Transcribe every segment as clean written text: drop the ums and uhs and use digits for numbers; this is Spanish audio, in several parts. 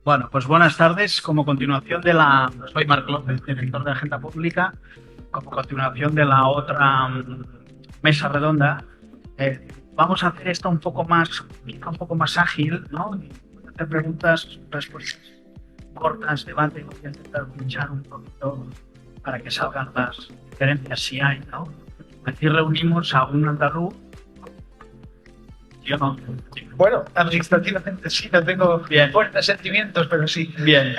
Bueno, pues buenas tardes. Como continuación de la... Soy Marc López, director de Agenda Pública. Como continuación de la otra mesa redonda, vamos a hacer esto un poco más ágil, ¿no? Hacer preguntas, respuestas cortas, debate. Voy a intentar pinchar un poquito para que salgan las diferencias si hay, ¿no? Aquí reunimos a un andaluz. Yo no. Bueno, administrativamente sí, no tengo fuertes sentimientos, pero sí. Bien.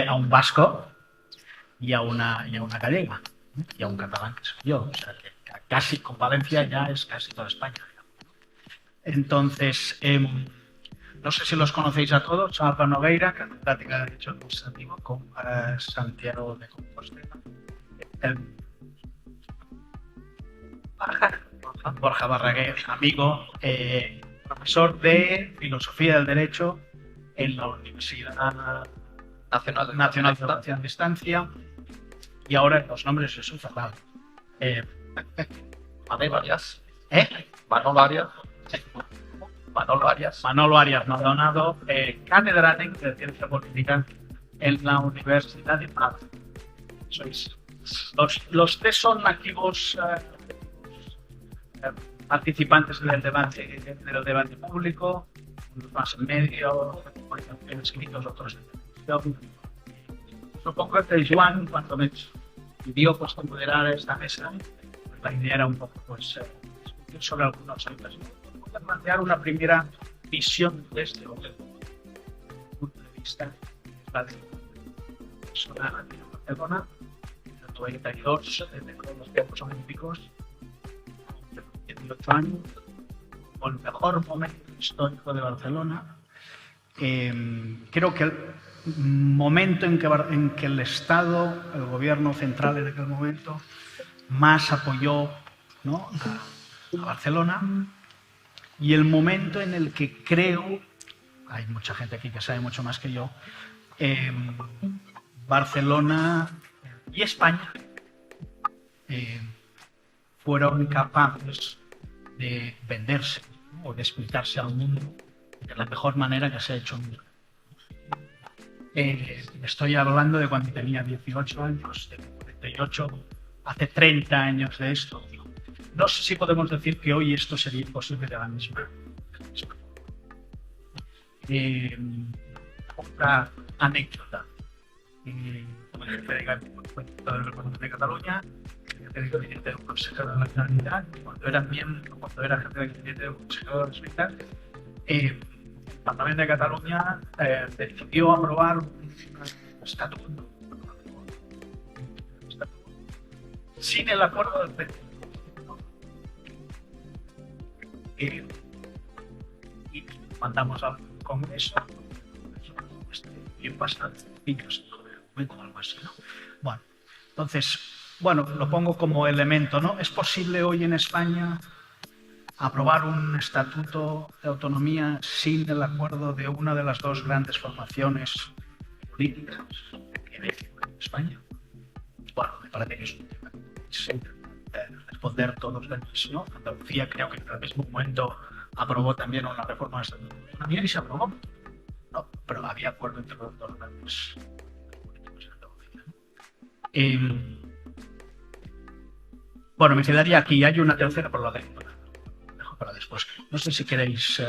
A un vasco y a una gallega y a un catalán que soy yo. O sea, que casi con Valencia ya es casi toda España. Entonces, no sé si los conocéis a todos. Álvaro Nogueira, catedrática de Derecho Administrativo, con Santiago de Compostela. Borja Barraguer, amigo, profesor de Filosofía del Derecho en la Universidad Nacional de Educación a Distancia, y ahora los nombres se son cerrados. Manolo Arias. Manolo Arias Maldonado, catedrático de Ciencia Política en la Universidad de Madrid. Los tres son activos participantes del debate público, unos más en medio, escritos, otros en televisión. Supongo que Joan, cuando me pidió moderar esta mesa, la idea era un poco discutir sobre algunos temas. Voy a plantear una primera visión de este punto de vista, la de la persona de Barcelona, en el 92, desde los Juegos Olímpicos, 18 años, con el mejor momento histórico de Barcelona. Creo que el momento en que el Estado, el gobierno central en aquel momento, más apoyó, ¿no?, a Barcelona, y el momento en el que creo, hay mucha gente aquí que sabe mucho más que yo, Barcelona y España fueron capaces de venderse, ¿no?, o de explicarse al mundo de la mejor manera que se ha hecho nunca. Estoy hablando de cuando tenía 18 años, de 48, hace 30 años de esto. No sé si podemos decir que hoy esto sería imposible de la misma. Otra anécdota. Como jefe de gabinete del Recuento de Cataluña, presidente del Consejero de la Generalitat, cuando era jefe de gabinete del Consejero de la Generalitat, el Parlamento de Cataluña decidió aprobar un estatuto sin el acuerdo del PP. Y mandamos al Congreso y bastante o algo así, ¿no? Bueno, entonces, lo pongo como elemento, ¿no? ¿Es posible hoy en España aprobar un estatuto de autonomía sin el acuerdo de una de las dos grandes formaciones políticas que hay en España? Bueno, me parece que es un tema que se responder todos los demás, ¿no? Andalucía creo que en el mismo momento aprobó también una reforma del estatuto de autonomía y se aprobó. No, pero había acuerdo entre los dos grandes políticos en Andalucía. Bueno, me quedaría aquí. Hay una tercera, pero la dejo para después. No sé si queréis...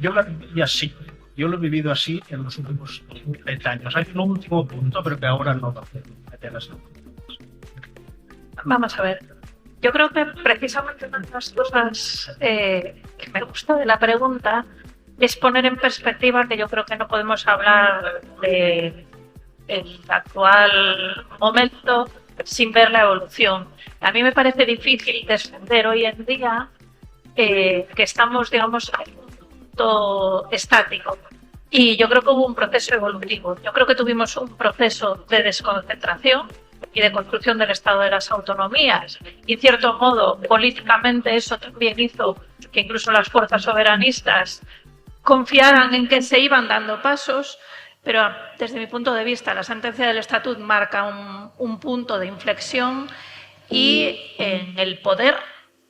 yo lo viví así. Yo lo he vivido así en los últimos 30 años. Hay un último punto, pero que ahora no lo hace. Vamos a ver. Yo creo que precisamente una de las cosas que me gusta de la pregunta es poner en perspectiva que yo creo que no podemos hablar del actual momento sin ver la evolución. A mí me parece difícil defender hoy en día que estamos, digamos, en un punto estático. Y yo creo que hubo un proceso evolutivo. Yo creo que tuvimos un proceso de desconcentración y de construcción del Estado de las autonomías. Y, en cierto modo, políticamente eso también hizo que incluso las fuerzas soberanistas confiaran en que se iban dando pasos, pero desde mi punto de vista la sentencia del Estatut marca un punto de inflexión y en el poder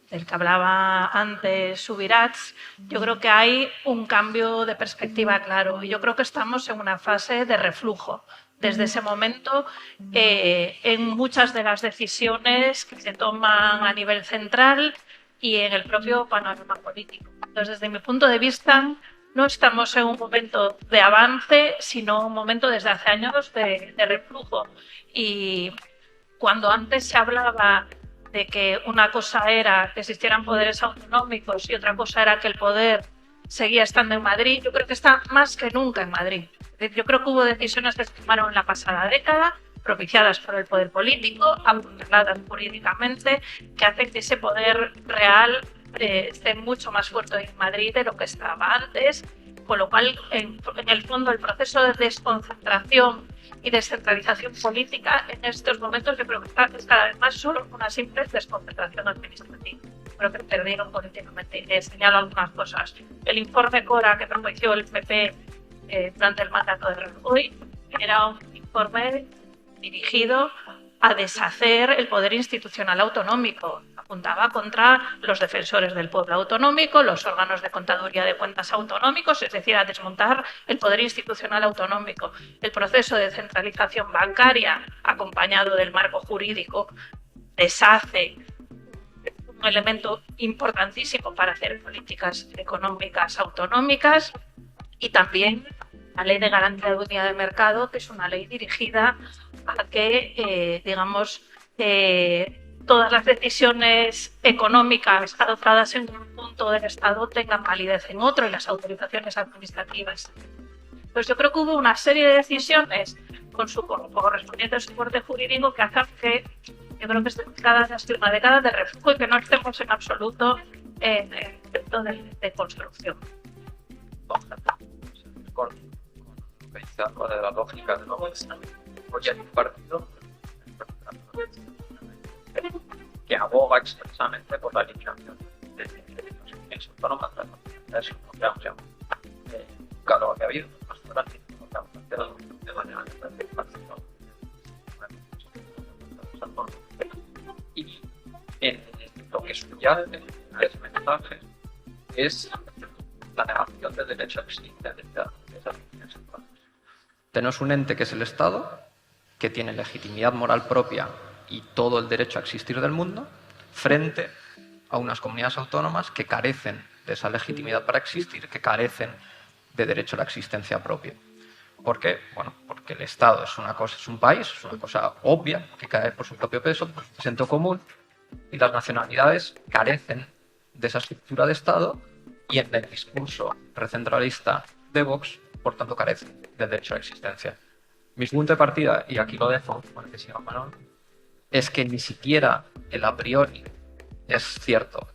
del que hablaba antes Subirats, yo creo que hay un cambio de perspectiva claro y yo creo que estamos en una fase de reflujo. Desde ese momento, en muchas de las decisiones que se toman a nivel central y en el propio panorama político. Entonces, desde mi punto de vista, no estamos en un momento de avance, sino un momento desde hace años de reflujo. Y cuando antes se hablaba de que una cosa era que existieran poderes autonómicos y otra cosa era que el poder seguía estando en Madrid, yo creo que está más que nunca en Madrid. Yo creo que hubo decisiones que se tomaron en la pasada década, propiciadas por el poder político, apunaladas jurídicamente, que hacen que ese poder real esté mucho más fuerte en Madrid de lo que estaba antes, con lo cual, en el fondo, el proceso de desconcentración y descentralización política en estos momentos yo creo que es cada vez más solo una simple desconcentración administrativa. Creo que perdieron políticamente. Señalo algunas cosas. El informe Cora que propició el PP durante el mandato de Rajoy era un informe dirigido a deshacer el poder institucional autonómico. Apuntaba contra los defensores del pueblo autonómico, los órganos de contaduría de cuentas autonómicos, es decir, a desmontar el poder institucional autonómico. El proceso de centralización bancaria, acompañado del marco jurídico, deshace un elemento importantísimo para hacer políticas económicas autonómicas y también la Ley de Garantía de Unidad de Mercado, que es una ley dirigida a que, todas las decisiones económicas adoptadas en un punto del Estado tengan validez en otro y las autorizaciones administrativas. Pues yo creo que hubo una serie de decisiones con su correspondiente soporte jurídico que hacen que yo creo que esta década ha sido una década de refugio y que no estemos en absoluto en el momento de construcción. Con lo que dice algo de la lógica de nuevo, porque hay un partido que aboga expresamente por la eliminación de las comunidades autónomas, eso claro que ha habido de manera y lo que subyace en ese mensaje es la negación del derecho a existencia de esas comunidades autónomas. Tenemos un ente que es el Estado, que tiene legitimidad moral propia y todo el derecho a existir del mundo, frente a unas comunidades autónomas que carecen de esa legitimidad para existir, que carecen de derecho a la existencia propia. ¿Por qué? Bueno, porque el Estado es una cosa, es un país, es una cosa obvia, que cae por su propio peso, por su sentido común, y las nacionalidades carecen de esa estructura de Estado y en el discurso recentralista de Vox, por tanto, carecen del derecho a la existencia. Mi punto de partida, y aquí lo dejo, porque que siga Manuel, es que ni siquiera el a priori es cierto.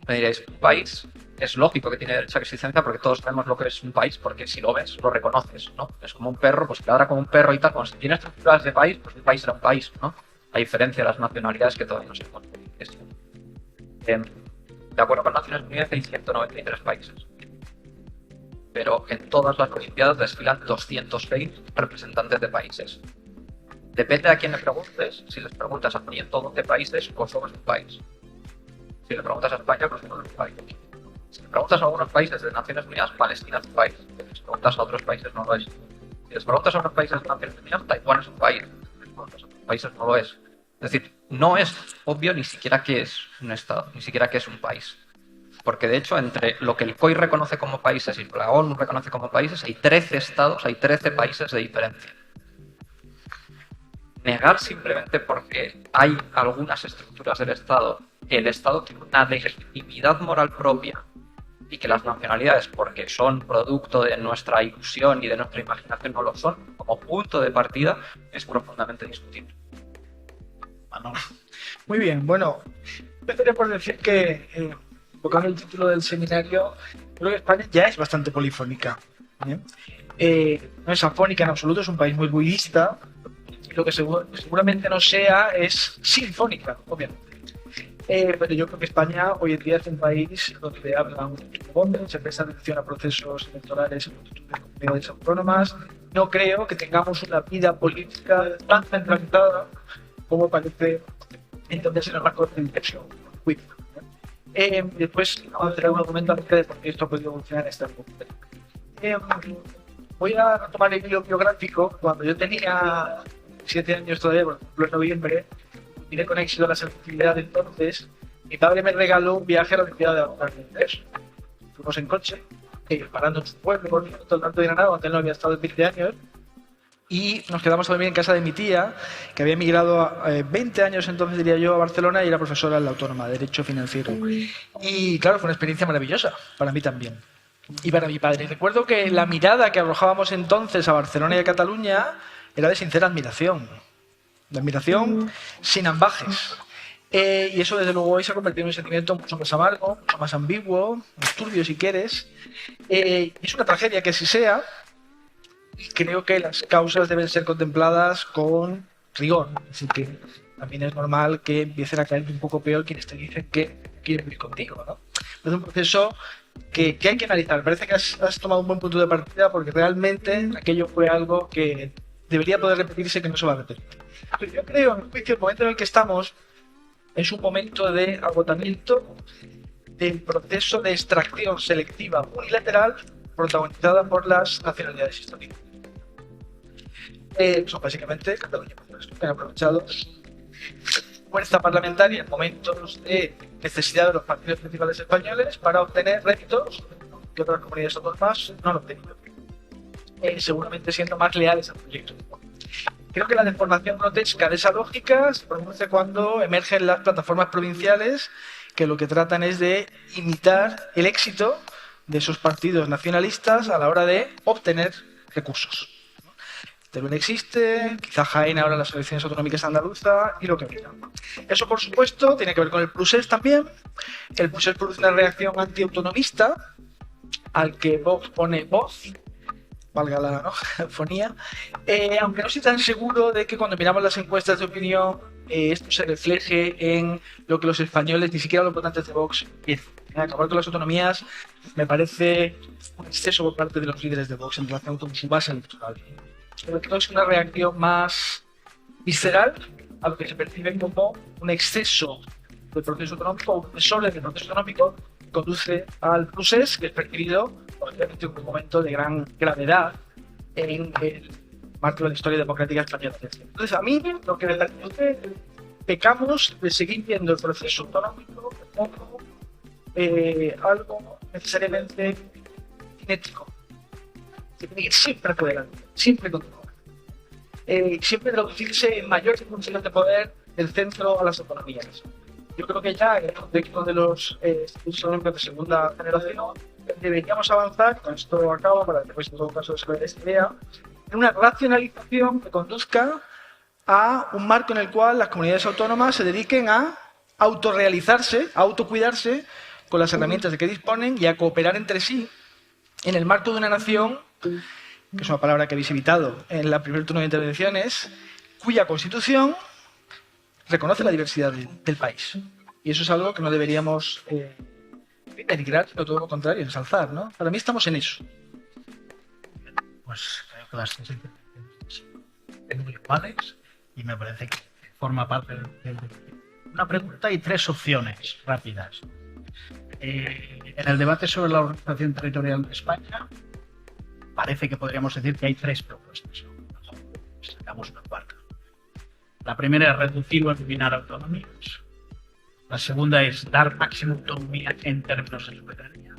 Me diréis, un país es lógico que tiene derecho a existencia porque todos sabemos lo que es un país, porque si lo ves, lo reconoces, ¿no? Es como un perro, pues que ladra como un perro y tal. Cuando se tiene estructuras de país, pues un país era un país, ¿no? A diferencia de las nacionalidades que todavía no se conocen. De acuerdo con Naciones Unidas hay 193 países. Pero en todas las Olimpiadas desfilan 206 representantes de países. Depende a quién le preguntes. Si les preguntas a 112 países, Kosovo es un país. Si le preguntas a España, Kosovo no es un país. Si le preguntas a algunos países de Naciones Unidas, Palestina es un país. Si les preguntas a otros países, no lo es. Si les preguntas a otros países de Naciones Unidas, Taiwán es un país. Si les preguntas a otros países, no lo es. Es decir, no es obvio ni siquiera qué es un Estado, ni siquiera qué es un país. Porque de hecho, entre lo que el COI reconoce como países y la ONU reconoce como países, hay 13 estados, hay 13 países de diferencia. Negar simplemente porque hay algunas estructuras del Estado, que el Estado tiene una legitimidad moral propia y que las nacionalidades, porque son producto de nuestra ilusión y de nuestra imaginación, no lo son, como punto de partida, es profundamente discutible. Muy bien, bueno, empezaré por decir que, enfocando el título del seminario, creo que España ya es bastante polifónica. No es afónica en absoluto, es un país muy budista. Lo que seguramente no sea es sinfónica, obviamente. Pero yo creo que España hoy en día es un país donde hablan mucho, se presta atención a procesos electorales en multitud de comunidades autónomas. No creo que tengamos una vida política tan centralizada como parece entonces en el marco de la inversión política. Después avanzaré un argumento acerca de por qué esto ha podido evolucionar en este punto. Voy a retomar el hilo biográfico. Cuando yo tenía 7 años todavía, por ejemplo en noviembre, vine con éxito a la selectividad de entonces. Mi padre me regaló un viaje a la Olimpiada de Avanzar de Inglés. Fuimos en coche, parando en su pueblo, por cierto, el Alto de Granada, donde él no había estado en 20 años. Y nos quedamos a dormir en casa de mi tía, que había emigrado 20 años entonces, diría yo, a Barcelona y era profesora en la Autónoma de Derecho Financiero. Y claro, fue una experiencia maravillosa, para mí también. Y para mi padre. Recuerdo que la mirada que arrojábamos entonces a Barcelona y a Cataluña era de sincera admiración. De admiración sin ambajes. Y eso, desde luego, hoy se ha convertido en un sentimiento mucho más amargo, mucho más ambiguo, más turbio, si quieres. Es una tragedia que así sea, y creo que las causas deben ser contempladas con rigor. Así que también es normal que empiecen a caer un poco peor quienes te dicen que quieren vivir contigo, ¿no? Es un proceso que hay que analizar. Me parece que has tomado un buen punto de partida, porque realmente aquello fue algo que debería poder repetirse, que no se va a repetir. Pero yo creo, en mi juicio, el momento en el que estamos es un momento de agotamiento del proceso de extracción selectiva unilateral protagonizada por las nacionalidades históricas. Son básicamente Cataluña, que han aprovechado su fuerza parlamentaria en momentos de necesidad de los partidos principales españoles para obtener réditos que otras comunidades autónomas no han obtenido, seguramente siendo más leales al proyecto. Creo que la deformación grotesca de esa lógica se produce cuando emergen las plataformas provinciales, que lo que tratan es de imitar el éxito de esos partidos nacionalistas a la hora de obtener recursos. Teruel existe, quizá Jaén ahora las elecciones autonómicas andaluzas y lo que venga. Eso, por supuesto, tiene que ver con el procés también. El procés produce una reacción antiautonomista al que Vox pone voz, valga la fonía, aunque no estoy tan seguro de que cuando miramos las encuestas de opinión esto se refleje en lo que los españoles, ni siquiera los votantes de Vox, piensan. Acabar con las autonomías me parece un exceso por parte de los líderes de Vox en relación con su base electoral. Pero creo que es una reacción más visceral a lo que se percibe como un exceso del proceso económico o un desorden del proceso económico que conduce al procés, que es percibido obviamente un momento de gran gravedad en el marco de la historia democrática española. Entonces, a mí lo que me parece es que pecamos de seguir viendo el proceso autonómico como algo necesariamente cinético, que tiene que siempre por delante, siempre continuar, siempre traducirse en mayor función de poder del centro a las autonomías. Yo creo que ya en el contexto de los institutos autonómicos de segunda generación deberíamos avanzar, con esto acabo para después en todo caso desarrollar esta idea, en una racionalización que conduzca a un marco en el cual las comunidades autónomas se dediquen a autorrealizarse, a autocuidarse con las herramientas de que disponen y a cooperar entre sí en el marco de una nación, que es una palabra que habéis evitado en la primer turno de intervenciones, cuya constitución reconoce la diversidad del país. Y eso es algo que no deberíamos denigrar, sino todo lo contrario, ensalzar, ¿no? Para mí estamos en eso. Pues creo que las tres intervenciones son muy iguales y me parece que forma parte del una pregunta y tres opciones rápidas. En el debate sobre la organización territorial de España parece que podríamos decir que hay tres propuestas. Sacamos una cuarta. La primera es reducir o eliminar autonomías. La segunda es dar máxima autonomía en términos de soberanía.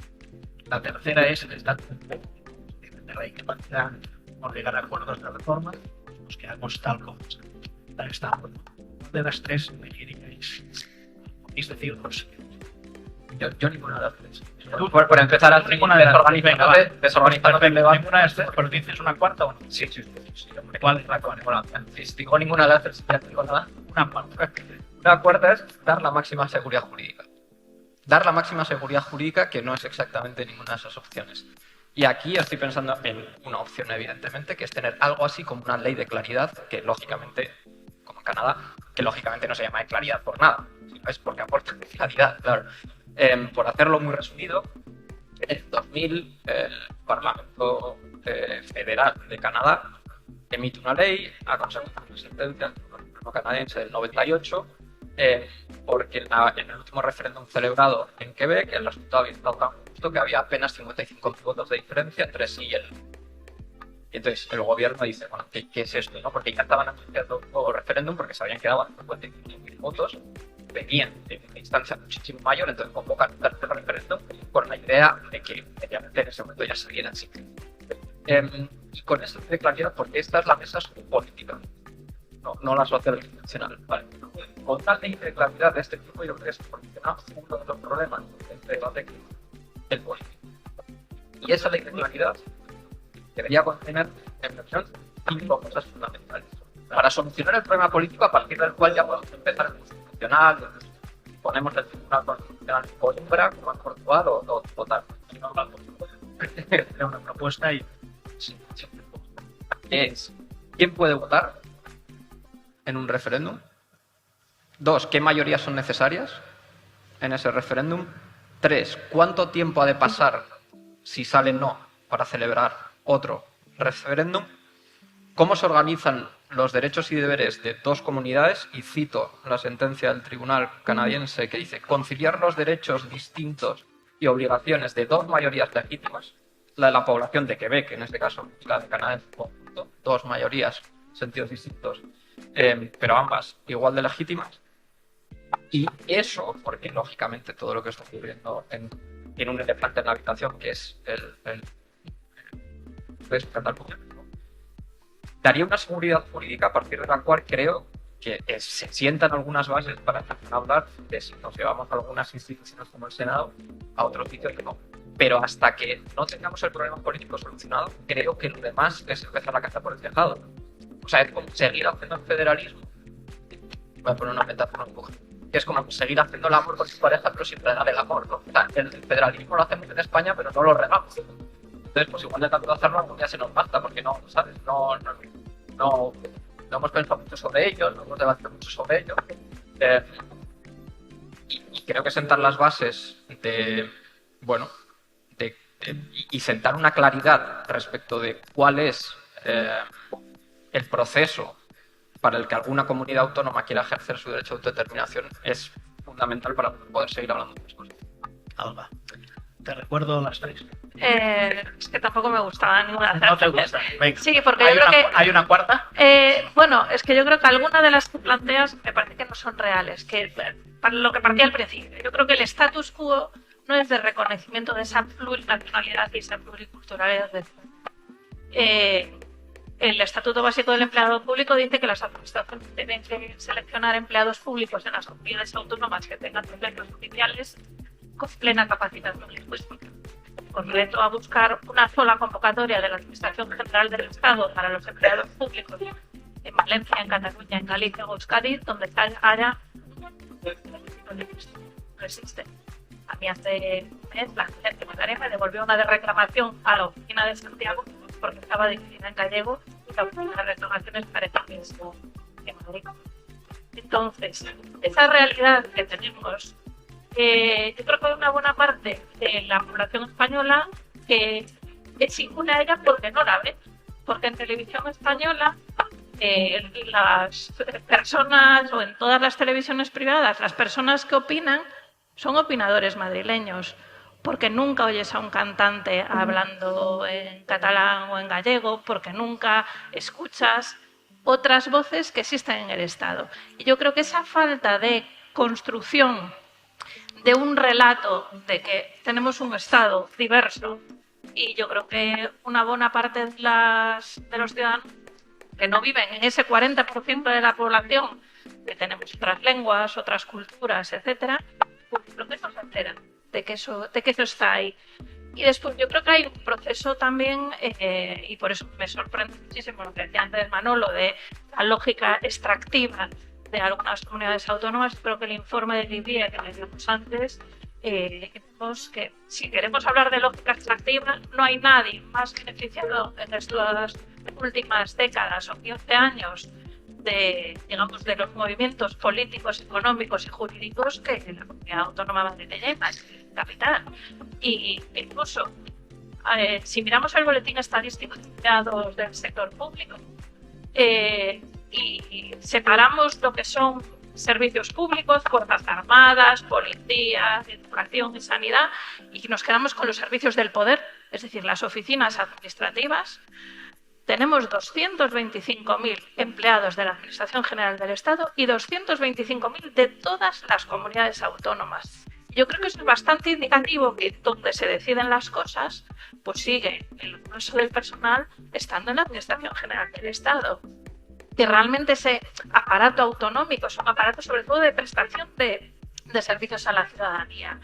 La tercera es el Estado de la incapacidad por llegar a acuerdos de reforma. Nos quedamos tal como estamos. De las tres elegiríais. ¿Podéis decirnos? Yo ninguna de las tres. Tú, por empezar a Ninguna de las desorganizar el debate. Ninguna de las tres, pero dices una cuarta o no. Sí. ¿Cuál es la cuarta? Bueno, si digo ninguna de las tres, ya no digo nada. Una cuarta. La cuarta es dar la máxima seguridad jurídica. Dar la máxima seguridad jurídica, que no es exactamente ninguna de esas opciones. Y aquí estoy pensando en una opción, evidentemente, que es tener algo así como una ley de claridad, que lógicamente, como en Canadá, que lógicamente no se llama de claridad por nada, sino es porque aporta claridad, claro. Por hacerlo muy resumido, en 2000 el Parlamento Federal de Canadá emite una ley a consecuencia del gobierno canadiense del 98, porque en el último referéndum celebrado en Quebec el resultado había estado tan justo que había apenas 55 votos de diferencia entre sí y él. Y entonces el gobierno dice, bueno, ¿qué es esto? ¿No? Porque ya estaban anunciando un nuevo referéndum porque se habían quedado a 55.000 votos, venían de una instancia muchísimo mayor, entonces convocan un tercer referéndum con la idea de que inmediatamente en ese momento ya salieran sin. Y con esto de claridad, porque esta es la mesa política, no la social convencional. ¿Vale? Con tal de claridad de este tipo, yo creo que es uno de los problemas entre la técnica y el político. Y esa ley de claridad debería contener, en mi opinión, 5 cosas fundamentales para solucionar el problema político, a partir del cual ya podemos empezar el constitucional, ponemos el tribunal constitucional en Coimbra, como en Portugal o tal. Una propuesta y Es, ¿quién puede votar en un referéndum? 2, ¿qué mayorías son necesarias en ese referéndum? 3, ¿cuánto tiempo ha de pasar si sale no para celebrar otro referéndum? ¿Cómo se organizan los derechos y deberes de 2 comunidades? Y cito la sentencia del tribunal canadiense que dice: conciliar los derechos distintos y obligaciones de 2 mayorías legítimas, la de la población de Quebec, en este caso, la de Canadá en su conjunto, 2 mayorías, sentidos distintos, pero ambas igual de legítimas. Y eso, porque lógicamente todo lo que está ocurriendo tiene un elefante en la habitación, que es el Cataluña, ¿no? Daría una seguridad jurídica a partir de la cual creo que se sientan algunas bases para empezar a hablar de si nos llevamos a algunas instituciones como el Senado a otros sitios que no. Pero hasta que no tengamos el problema político solucionado, creo que lo demás es empezar a cazar por el tejado. O sea, es como seguir haciendo el federalismo. Voy a poner una metáfora un poco. Es como seguir haciendo el amor con su pareja, pero sin regar el amor, ¿no? O sea, el federalismo lo hacemos en España, pero no lo regamos. Entonces, pues igual de tanto hacerlo, algún día se nos basta, porque no, ¿sabes? No hemos pensado mucho sobre ello, no hemos debatido mucho sobre ello. Y creo que sentar las bases y sentar una claridad respecto de cuál es el proceso para el que alguna comunidad autónoma quiera ejercer su derecho de autodeterminación es fundamental para poder seguir hablando de estas cosas. Alba, te recuerdo las 3. Es que tampoco me gustaba ninguna de las No te tres. gusta. Venga. Sí, porque yo creo que... ¿Hay una cuarta? Bueno, es que yo creo que algunas de las que planteas me parece que no son reales, que para lo que partía al principio. Yo creo que el status quo no es de reconocimiento de esa plurinacionalidad y esa pluriculturalidad. El Estatuto Básico del Empleado Público dice que las administraciones deben seleccionar empleados públicos en las comunidades autónomas que tengan empleos oficiales con plena capacitación lingüística. Con reto a buscar una sola convocatoria de la Administración General del Estado para los empleados públicos en Valencia, en Cataluña, en Galicia o Euskadi, donde haya no existe. A mí hace un mes la Agencia Tributaria me devolvió una de reclamación a la oficina de Santiago porque estaba dividida en gallego y la oficina de reclamaciones parece que es en Madrid. Entonces, esa realidad que tenemos, yo creo que hay una buena parte de la población española que es inmune a ella porque no la ve. Porque en televisión española, las personas, o en todas las televisiones privadas, las personas que opinan son opinadores madrileños. Porque nunca oyes a un cantante hablando en catalán o en gallego, porque nunca escuchas otras voces que existen en el Estado. Y yo creo que esa falta de construcción de un relato de que tenemos un Estado diverso, y yo creo que una buena parte de los ciudadanos que no viven en ese 40% de la población, que tenemos otras lenguas, otras culturas, etcétera, pues lo que nos entera de que eso está ahí. Y después yo creo que hay un proceso también, y por eso me sorprende muchísimo lo que decía antes Manolo, de la lógica extractiva de algunas comunidades autónomas. Creo que el informe de Libia que leímos antes, vemos que si queremos hablar de lógica extractiva, no hay nadie más beneficiado en estas últimas décadas o 15 años de los movimientos políticos, económicos y jurídicos que la comunidad autónoma madrileña y capital. Y incluso, si miramos el boletín estadístico de empleados del sector público y separamos lo que son servicios públicos, fuerzas armadas, policía, educación y sanidad, y nos quedamos con los servicios del poder, es decir, las oficinas administrativas. Tenemos 225.000 empleados de la Administración General del Estado y 225.000 de todas las comunidades autónomas. Yo creo que eso es bastante indicativo que donde se deciden las cosas, pues sigue el grueso del personal estando en la Administración General del Estado. Que realmente ese aparato autonómico es un aparato sobre todo de prestación de servicios a la ciudadanía.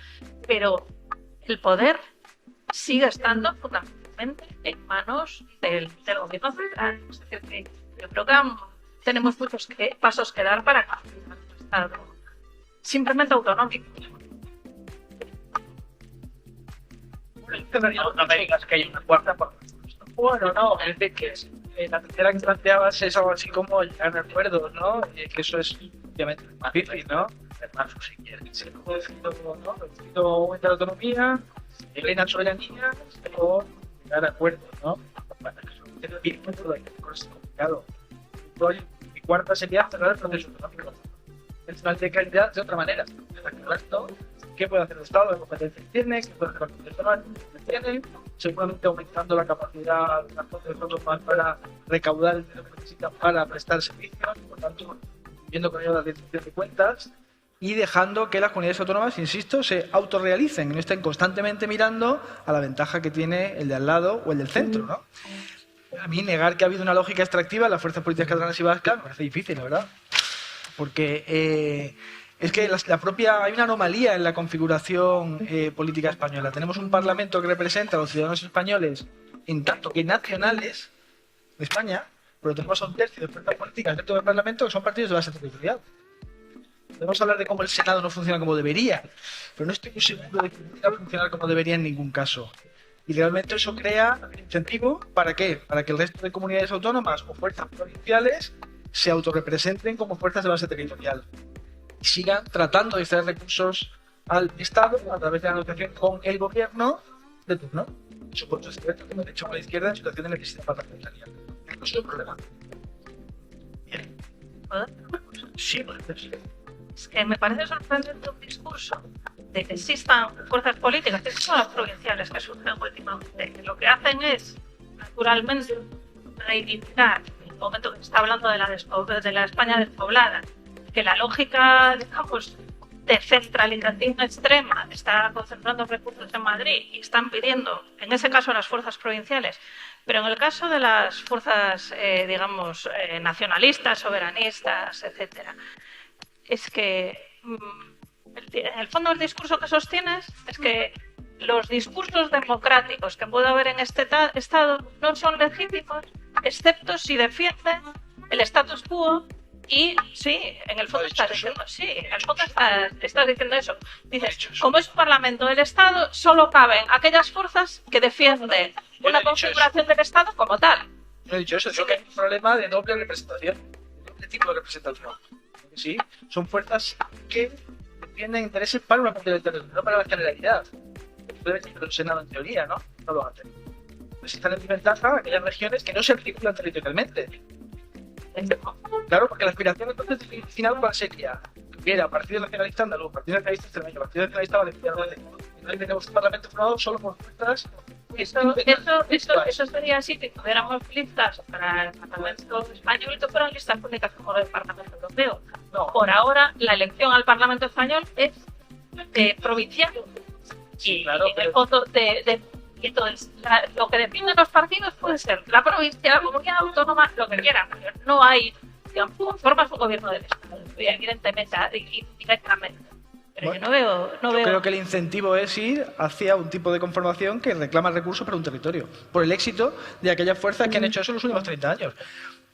Pero el poder sigue estando fundamentalmente en manos del gobierno central. Es decir, que yo creo que aún tenemos muchos pasos que dar para construir un Estado simplemente autonómico. No me digas que hay una cuarta por Bueno, no, es de que la tercera que planteabas es algo así como llegar a acuerdos, ¿no? Que eso es obviamente más difícil, ¿no? Hermano, si quieres. Se puede decir, ¿no? Necesito aumentar la autonomía, plena soberanía, o llegar a acuerdos, ¿no? Bueno, eso es complicado. Mi cuarta sería cerrar el proceso económico. El final de calidad de otra manera. ¿Qué puede hacer el Estado? ¿Qué competencias tiene? ¿Qué puede hacer la Comunidad que tiene? Seguramente aumentando la capacidad de las fuerzas autónomas para recaudar el dinero que necesitan para prestar servicios, por tanto, viendo con ello la rendición de cuentas y dejando que las comunidades autónomas, insisto, se autorrealicen, no estén constantemente mirando a la ventaja que tiene el de al lado o el del centro, ¿no? A mí negar que ha habido una lógica extractiva en las fuerzas políticas catalanas y vascas me parece difícil, la verdad, porque es que hay una anomalía en la configuración política española. Tenemos un parlamento que representa a los ciudadanos españoles en tanto que nacionales de España, pero tenemos a un tercio de fuerzas políticas dentro del parlamento que son partidos de base territorial. Podemos hablar de cómo el Senado no funciona como debería, pero no estoy muy seguro de que pueda funcionar como debería en ningún caso. Y realmente eso crea incentivo ¿para qué? Para que el resto de comunidades autónomas o fuerzas provinciales se autorrepresenten como fuerzas de base territorial y sigan tratando de extraer recursos al Estado a través de la negociación con el gobierno de turno. Eso por supuesto que hemos hecho con la izquierda en situación de necesidad parlamentaria. No es un problema. Bien. Sí, pues. Es que me parece sorprendente un discurso de que existan fuerzas políticas, que son las provinciales que surgen últimamente, que lo que hacen es, naturalmente, reivindicar el momento que se está hablando de la España despoblada, que la lógica, digamos, de centralización extrema está concentrando recursos en Madrid y están pidiendo, en ese caso, a las fuerzas provinciales, pero en el caso de las fuerzas, digamos, nacionalistas, soberanistas, etcétera, es que en el fondo el discurso que sostienes es que los discursos democráticos que puede haber en este Estado no son legítimos, excepto si defienden el status quo. Y sí, en el fondo estás diciendo, estás diciendo eso. Dices, como es un parlamento del Estado, solo caben aquellas fuerzas que defienden una configuración del Estado como tal. No he dicho eso, digo que hay un problema de doble representación, de doble tipo de representación. Sí, son fuerzas que defienden intereses para una parte del territorio, no para la generalidad. Puede decir el Senado en teoría, ¿no? No lo hacen. Necesitan en desventaja aquellas regiones que no se articulan territorialmente. Claro, porque la aspiración entonces final cuál sería, que hubiera Partido Nacionalista Andaluz, Partido Nacionalista Extremeño, Partido Nacionalista Valenciano. Entonces tenemos un parlamento formado solo por fuerzas. Eso sería así que tuviéramos listas para el Parlamento español y que fueran listas únicas como el Parlamento europeo. No. Por ahora, la elección al Parlamento español es provincial. Sí, y claro, en el fondo entonces, lo que definen los partidos puede ser la provincia, la comunidad autónoma, lo que quieran, pero no hay, digamos, formas un gobierno del Estado, evidentemente, directamente. Pero bueno, yo no veo. Creo que el incentivo es ir hacia un tipo de conformación que reclama recursos para un territorio, por el éxito de aquellas fuerzas que han hecho eso en los últimos 30 años.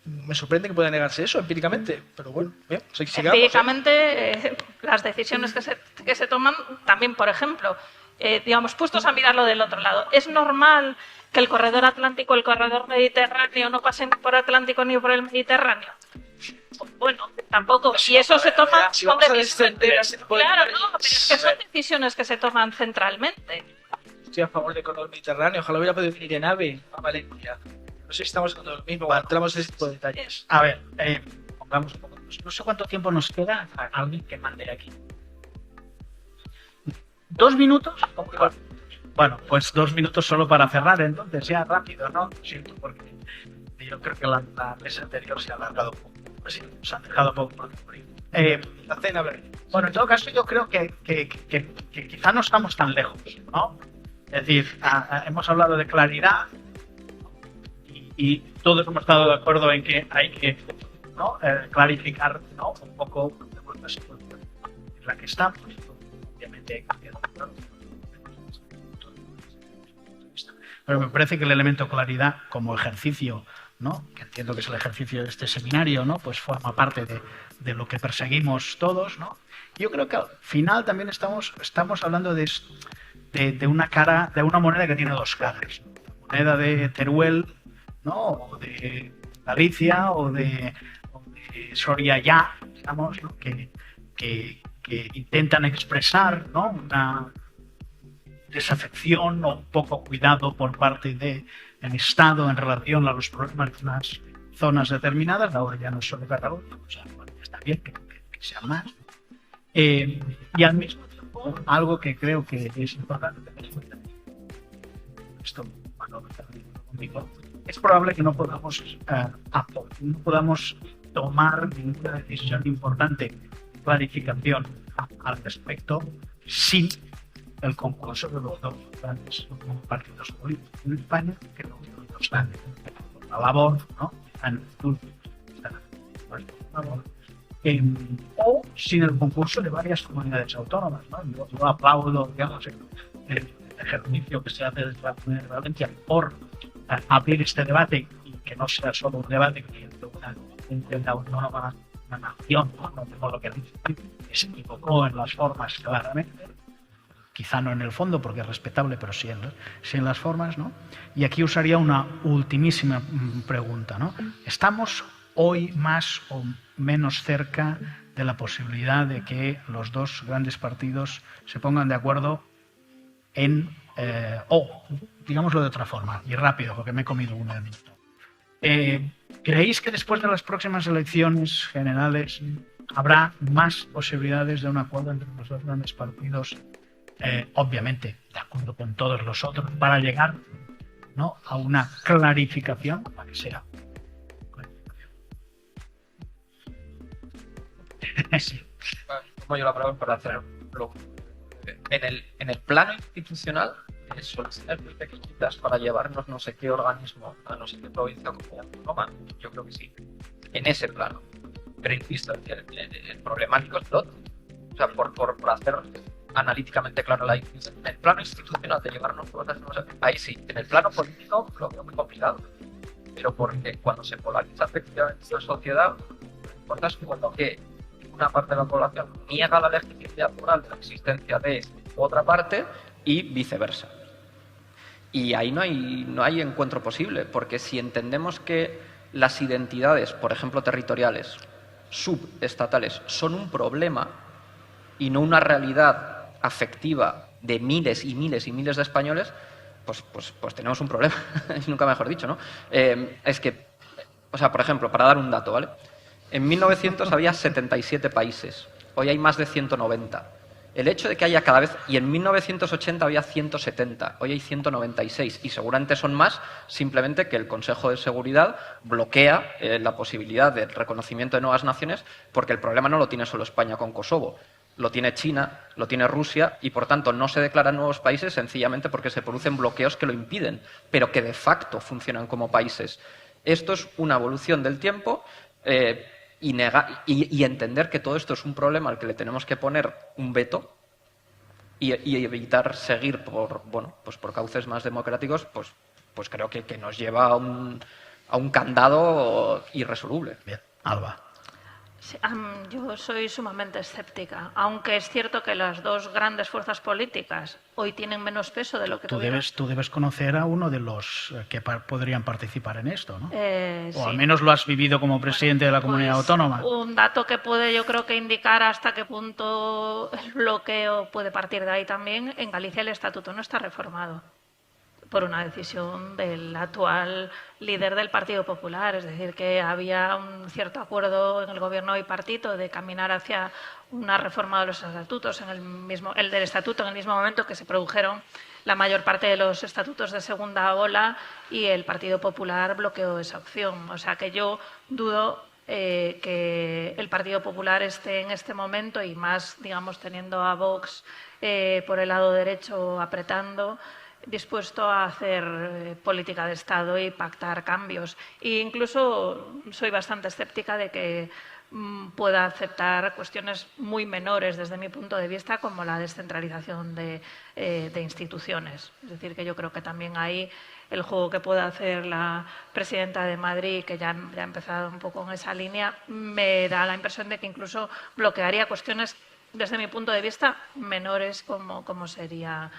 Me sorprende que pueda negarse eso empíricamente, pero bueno, bien, sigamos. Empíricamente, las decisiones que se toman, también, por ejemplo, digamos, puestos a mirarlo del otro lado. ¿Es normal que el corredor atlántico, el corredor mediterráneo no pasen por Atlántico ni por el Mediterráneo? Pues bueno, tampoco. Y eso se toma si con vamos a decisiones. Claro, no, pero pues, es que son decisiones que se toman centralmente. Estoy a favor del corredor mediterráneo, ojalá hubiera podido venir en AVE a Valencia. No sé si estamos con lo mismo, entramos en ese tipo de detalles. A ver, pongamos un poco de No sé cuánto tiempo nos queda. Alguien que mande aquí. 2 minutos. Bueno, pues 2 minutos solo para cerrar, entonces ya rápido, ¿no? Lo siento, porque yo creo que la mesa anterior se ha alargado un poco. Pues sí, nos han dejado poco por La cena, ver. bueno, en todo caso yo creo que quizá no estamos tan lejos, ¿no? Es decir, hemos hablado de claridad y todos hemos estado de acuerdo en que hay que, ¿no? Clarificar, ¿no? Un poco la situación en la que estamos. Obviamente hay que cambiar, pero me parece que el elemento claridad como ejercicio, ¿no? Que entiendo que es el ejercicio de este seminario, ¿no? Pues forma parte de lo que perseguimos todos, ¿no? Yo creo que al final también estamos hablando de una cara, de una moneda que tiene 2 caras. La moneda de Teruel, ¿no? O de Galicia o de Soria ya, digamos, ¿no? que intentan expresar, ¿no? Una desafección o un poco cuidado por parte del Estado en relación a los problemas de unas zonas determinadas. Ahora ya no es solo Cataluña, o sea, bueno, está bien que sea más. Y al mismo tiempo, algo que creo que es importante tener en cuenta, esto, bueno, conmigo, es probable que no podamos tomar ninguna decisión importante de clarificación al respecto sin el concurso de los 2 grandes partidos políticos en España, que no están por la labor, ¿no? O sin el concurso de varias comunidades autónomas, ¿no? Yo aplaudo, digamos, el ejercicio que se hace desde la Comunidad de Valencia por abrir este debate y que no sea solo un debate que una autónoma, una nación, no tengo lo que dice, que se equivocó en las formas claramente. Quizá no en el fondo, porque es respetable, pero sí en las formas, ¿no? Y aquí usaría una ultimísima pregunta, ¿no? ¿Estamos hoy más o menos cerca de la posibilidad de que los 2 grandes partidos se pongan de acuerdo en, o, digámoslo de otra forma, y rápido, porque me he comido un minuto? ¿Creéis que después de las próximas elecciones generales habrá más posibilidades de un acuerdo entre los 2 grandes partidos? Obviamente, de acuerdo con todos los otros, para llegar, ¿no? A una clarificación, para que sea. Sí. Tomo yo la palabra para hacerlo. En el plano institucional, soluciones muy pequeñitas para llevarnos no sé qué organismo a no sé qué provincia o comunidad autónoma, yo creo que sí. En ese plano. Pero insisto, el problemático es el otro. O sea, por hacer analíticamente claro la diferencia. En el plano institucional de llevarnos cosas, ahí sí. En el plano político lo veo muy complicado. Pero porque cuando se polariza efectivamente la sociedad, cosas cuando que una parte de la población niega la legitimidad moral de la existencia de otra parte y viceversa. Y ahí no hay encuentro posible, porque si entendemos que las identidades, por ejemplo tenoriales, subestatales, son un problema y no una realidad afectiva de miles y miles y miles de españoles, pues tenemos un problema, nunca mejor dicho, ¿no? Es que, o sea, por ejemplo, para dar un dato, ¿vale? En 1900 había 77 países, hoy hay más de 190. El hecho de que haya cada vez, y en 1980 había 170, hoy hay 196, y seguramente son más, simplemente que el Consejo de Seguridad bloquea la posibilidad del reconocimiento de nuevas naciones, porque el problema no lo tiene solo España con Kosovo, lo tiene China, lo tiene Rusia, y por tanto no se declaran nuevos países sencillamente porque se producen bloqueos que lo impiden, pero que de facto funcionan como países. Esto es una evolución del tiempo. Y entender que todo esto es un problema al que le tenemos que poner un veto y evitar seguir por cauces más democráticos, pues creo que nos lleva a un candado irresoluble. Bien, Alba. Sí, yo soy sumamente escéptica, aunque es cierto que las 2 grandes fuerzas políticas hoy tienen menos peso de lo que tuvieron. Tú debes conocer a uno de los que podrían participar en esto, ¿no? O al Sí. menos lo has vivido como presidente de la comunidad Pues, autónoma. Un dato que puede, yo creo que indicar hasta qué punto el bloqueo puede partir de ahí también. En Galicia el estatuto no está reformado. por una decisión del actual líder del Partido Popular. Es decir, que había un cierto acuerdo en el Gobierno bipartito de caminar hacia una reforma de los estatutos, el del estatuto, en el mismo momento que se produjeron la mayor parte de los estatutos de segunda ola, y el Partido Popular bloqueó esa opción. O sea que yo dudo que el Partido Popular esté en este momento, y más, digamos, teniendo a Vox por el lado derecho apretando, dispuesto a hacer política de Estado y pactar cambios. E incluso soy bastante escéptica de que pueda aceptar cuestiones muy menores desde mi punto de vista, como la descentralización de instituciones. Es decir, que yo creo que también ahí el juego que pueda hacer la presidenta de Madrid, que ya ha empezado un poco en esa línea, me da la impresión de que incluso bloquearía cuestiones, desde mi punto de vista, menores como sería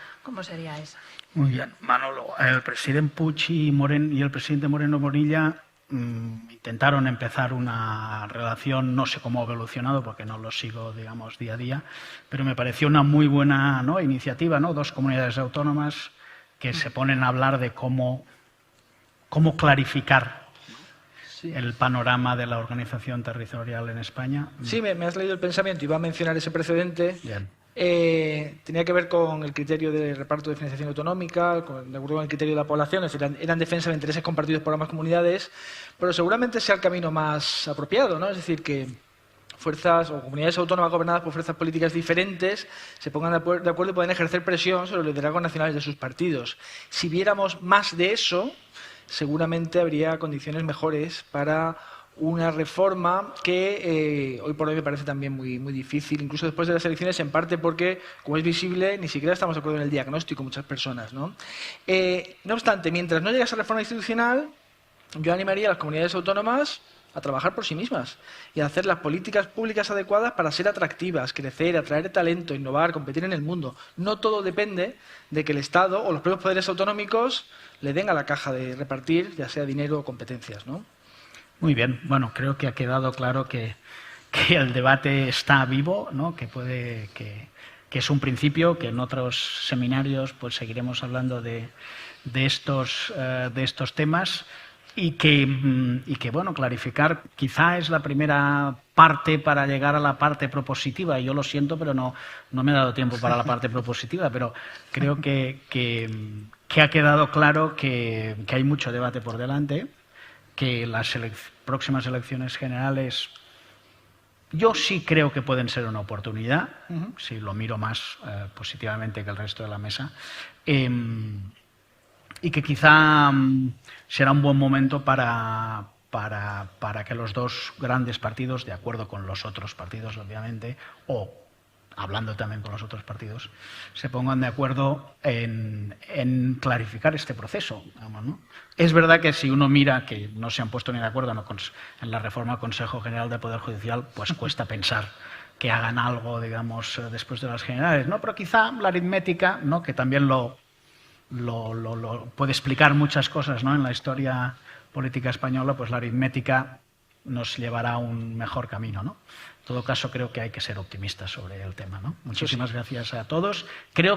esa. Muy bien, Manolo. El presidente Puig y el presidente Moreno Bonilla intentaron empezar una relación, no sé cómo ha evolucionado porque no lo sigo, digamos, día a día, pero me pareció una muy buena, ¿no?, iniciativa, ¿no? Dos comunidades autónomas que se ponen a hablar de cómo clarificar el panorama de la organización territorial en España. Sí, me has leído el pensamiento. Iba a mencionar ese precedente. Bien. Tenía que ver con el criterio de reparto de financiación autonómica, de acuerdo con el criterio de la población, es decir, eran defensa de intereses compartidos por ambas comunidades, pero seguramente sea el camino más apropiado, ¿no? Es decir, que fuerzas o comunidades autónomas gobernadas por fuerzas políticas diferentes se pongan de acuerdo y puedan ejercer presión sobre los liderazgos nacionales de sus partidos. Si viéramos más de eso, seguramente habría condiciones mejores para una reforma que hoy por hoy me parece también muy, muy difícil, incluso después de las elecciones, en parte porque, como es visible, ni siquiera estamos de acuerdo en el diagnóstico muchas personas, ¿no? No obstante, mientras no llegue esa reforma institucional, yo animaría a las comunidades autónomas a trabajar por sí mismas y a hacer las políticas públicas adecuadas para ser atractivas, crecer, atraer talento, innovar, competir en el mundo. No todo depende de que el Estado o los propios poderes autonómicos le den a la caja de repartir, ya sea dinero o competencias, ¿no? Muy bien. Bueno, creo que ha quedado claro que el debate está vivo, ¿no? Que es un principio, que en otros seminarios pues seguiremos hablando de estos temas. Y que, bueno, clarificar quizá es la primera parte para llegar a la parte propositiva. Y yo lo siento, pero no me he dado tiempo para la parte propositiva, pero creo que ha quedado claro que hay mucho debate por delante, que las próximas elecciones generales yo sí creo que pueden ser una oportunidad, si lo miro más positivamente que el resto de la mesa. Y que quizá será un buen momento para que los dos grandes partidos, de acuerdo con los otros partidos, obviamente, o hablando también con los otros partidos, se pongan de acuerdo en clarificar este proceso, digamos, ¿no? Es verdad que si uno mira que no se han puesto ni de acuerdo en la reforma del Consejo General del Poder Judicial, pues cuesta pensar que hagan algo, digamos, después de las generales, ¿no? Pero quizá la aritmética, ¿no?, que también lo puede explicar muchas cosas, ¿no?, en la historia política española, pues la aritmética nos llevará a un mejor camino, ¿no? En todo caso, creo que hay que ser optimistas sobre el tema, ¿no? Muchísimas gracias a todos. Creo